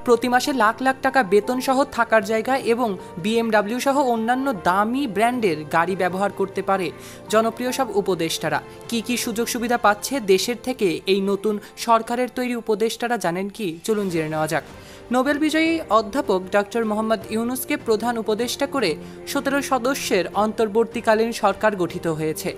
প্রতি মাসে লাখ লাখ টাকা বেতন সহ থাকার জায়গা এবং BMW সহ অন্যান্য দামি ব্র্যান্ডের গাড়ি ব্যবহার করতে পারে জনপ্রিয় সব উপদেষ্টারা। কি কি সুযোগ সুবিধা পাচ্ছে দেশের থেকে এই নতুন সরকারের তৈরি উপদেষ্টারা জানেন কি? চলুন জেনে নেওয়া যাক। নোবেল বিজয়ী অধ্যাপক ডক্টর মোহাম্মদ ইউনুসকে প্রধান উপদেষ্টা করে 17 সদস্যের অন্তর্বর্তীকালীন সরকার গঠিত হয়েছে।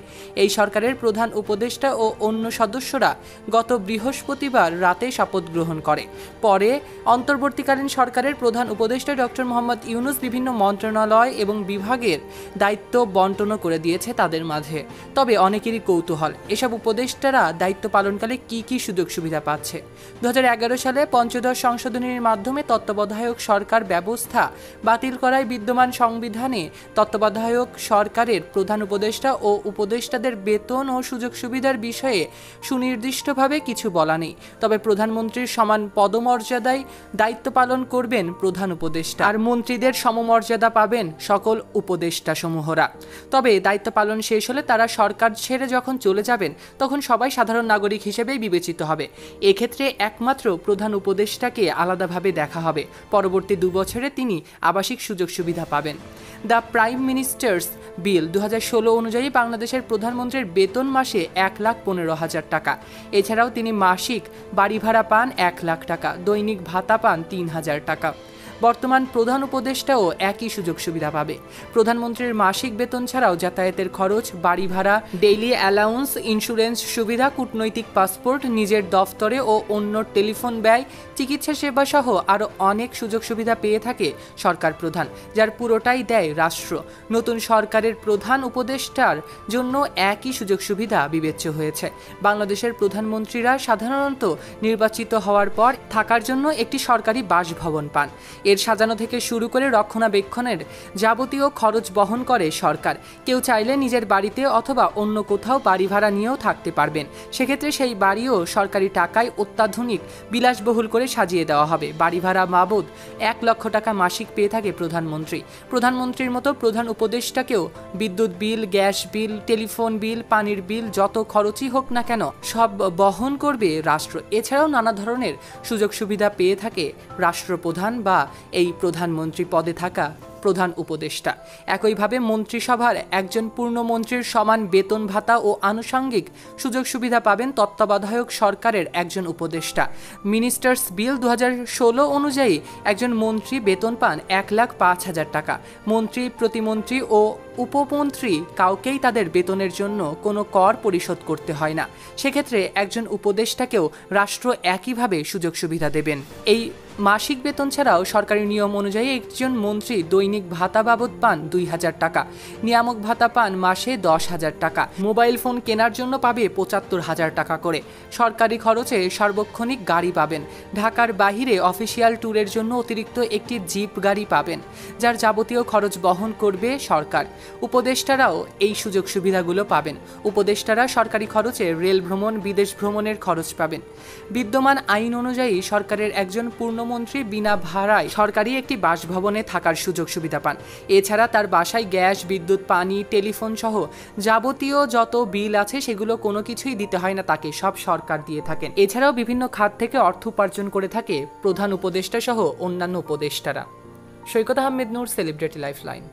এই সরকারের প্রধান উপদেষ্টা ও অন্য সদস্যরা গত বৃহস্পতিবার রাতে শপথ গ্রহণ করে। পরে অন্তর্বর্তীকালীন সরকারের প্রধান উপদেষ্টা ডক্টর মোহাম্মদ ইউনুস বিভিন্ন মন্ত্রণালয় এবং বিভাগের দায়িত্ব বন্টন করে দিয়েছে তাদের মাঝে। তবে অনেকেরই কৌতূহল, এসব উপদেষ্টারা দায়িত্ব পালনকালে কি কি সুযোগ সুবিধা পাচ্ছে। 2011 সালে পঞ্চদশ সংশোধনীর মাধ্যমে তত্ত্বাবধায়ক সরকার ব্যবস্থা বাতিল করায় বিদ্যমান সংবিধানে তত্ত্বাবধায়ক সরকারের প্রধান উপদেষ্টা ও উপদেষ্টাদের বেতন ও সুযোগ সুবিধার বিষয়ে সুনির্দিষ্টভাবে কিছু বলা নেই। তবে প্রধানমন্ত্রীর সমান পদমর্যাদায় দায়িত্ব পালন করবেন প্রধান উপদেষ্টা, আর মন্ত্রীদের সমমর্যাদা পাবেন সকল উপদেষ্টা সমূহরা। তবে দায়িত্ব পালন শেষ হলে তারা সরকার ছেড়ে যখন চলে যাবেন তখন সবাই সাধারণ নাগরিক হিসেবেই বিবেচিত হবে। এক্ষেত্রে একমাত্র প্রধান উপদেষ্টাকে আলাদাভাবে দেখা হবে। পরবর্তী 2 বছরে তিনি আবাসিক সুযোগ সুবিধা পাবেন। দ্য প্রাইম মিনিস্টার্স বিল 2016 অনুযায়ী বাংলাদেশের প্রধানমন্ত্রীর বেতন মাসে 1,15,000 টাকা। এছাড়াও তিনি মাসিক বাড়ি ভাড়া পান 1 লাখ টাকা, দৈনিক ভাতা পান 3,000 টাকা। বর্তমান প্রধান উপদেষ্টাও একই সুযোগ সুবিধা পাবে। প্রধানমন্ত্রীর মাসিক বেতন ছাড়াও যাতায়াতের খরচ, বাড়ি ভাড়া, ডেইলি অ্যালাউন্স, ইন্স্যুরেন্স সুবিধা, কূটনৈতিক পাসপোর্ট, নিজের দফতরে ও অন্য টেলিফোন ব্যয়, চিকিৎসা সেবা সহ আরও অনেক সুযোগ সুবিধা পেয়ে থাকে সরকার প্রধান, যার পুরোটাই দেয় রাষ্ট্র। নতুন সরকারের প্রধান উপদেষ্টার জন্য একই সুযোগ সুবিধা বিবেচ্য হয়েছে। বাংলাদেশের প্রধানমন্ত্রীরা সাধারণত নির্বাচিত হওয়ার পর থাকার জন্য একটি সরকারি বাসভবন পান। এর সাজানো থেকে শুরু করে রক্ষণাবেক্ষণের যাবতীয় খরচ বহন করে সরকার। কেউ চাইলে নিজের বাড়িতে অথবা অন্য কোথাও বাড়ি ভাড়া নিয়েও থাকতে পারবেন। সেক্ষেত্রে সেই বাড়িও সরকারি টাকায় অত্যাধুনিক বিলাসবহুল করে সাজিয়ে দেওয়া হবে। বাড়ি ভাড়া বাবদ 1 লক্ষ টাকা মাসিক পেয়ে থাকে প্রধানমন্ত্রী। প্রধানমন্ত্রীর মতো প্রধান উপদেষ্টাকেও বিদ্যুৎ বিল, গ্যাস বিল, টেলিফোন বিল, পানির বিল, যত খরচই হোক না কেন সব বহন করবে রাষ্ট্র। এছাড়াও নানা ধরনের সুযোগ সুবিধা পেয়ে থাকে রাষ্ট্রপ্রধান বা এই প্রধানমন্ত্রী পদে থাকা প্রধান উপদেষ্টা। একইভাবে মন্ত্রিসভার একজন পূর্ণমন্ত্রীর সমান বেতন ভাতা ও আনুষঙ্গিক সুযোগ সুবিধা পাবেন তত্ত্বাবধায়ক সরকারের একজন উপদেষ্টা। মিনিস্টার্স বিল 2016 অনুযায়ী একজন মন্ত্রী বেতন পান 1,05,000 টাকা। মন্ত্রী, প্রতিমন্ত্রী ও উপমন্ত্রী কাউকেই তাদের বেতনের জন্য কোনো কর পরিশোধ করতে হয় না। সেক্ষেত্রে একজন উপদেষ্টাকেও রাষ্ট্র একইভাবে সুযোগ সুবিধা দেবেন। এই মাসিক বেতন ছাড়াও সরকারি নিয়ম অনুযায়ী একজন মন্ত্রী দৈনিক ভাতা বাবদ পান 2,000 টাকা, নিয়ামক ভাতা পান মাসে 10,000 টাকা, মোবাইল ফোন কেনার জন্য পাবে 75,000 টাকা করে। সরকারি খরচে সার্বক্ষণিক গাড়ি পাবেন। ঢাকার বাহিরে অফিসিয়াল ট্যুরের জন্য অতিরিক্ত একটি জিপ গাড়ি পাবেন, যার যাবতীয় খরচ বহন করবে সরকার। উপদেষ্টারাও এই সুযোগ সুবিধাগুলো পাবেন। উপদেষ্টারা সরকারি খরচে রেল ভ্রমণ, বিদেশ ভ্রমণের খরচ পাবেন। বিদ্যমান আইন অনুযায়ী সরকারের একজন পূর্ণমন্ত্রী বিনা ভাড়ায় সরকারি একটি বাসভবনে থাকার সুযোগ সুবিধা পান। এছাড়া তার বাসায় গ্যাস, বিদ্যুৎ, পানি, টেলিফোন সহ যাবতীয় যত বিল আছে সেগুলো কোনো কিছুই দিতে হয় না তাকে, সব সরকার দিয়ে থাকেন। এছাড়াও বিভিন্ন খাত থেকে অর্থ উপার্জন করে থাকে প্রধান উপদেষ্টা সহ অন্যান্য উপদেষ্টারা। সৈকত আহমেদ নূর, সেলিব্রিটি লাইফলাইন।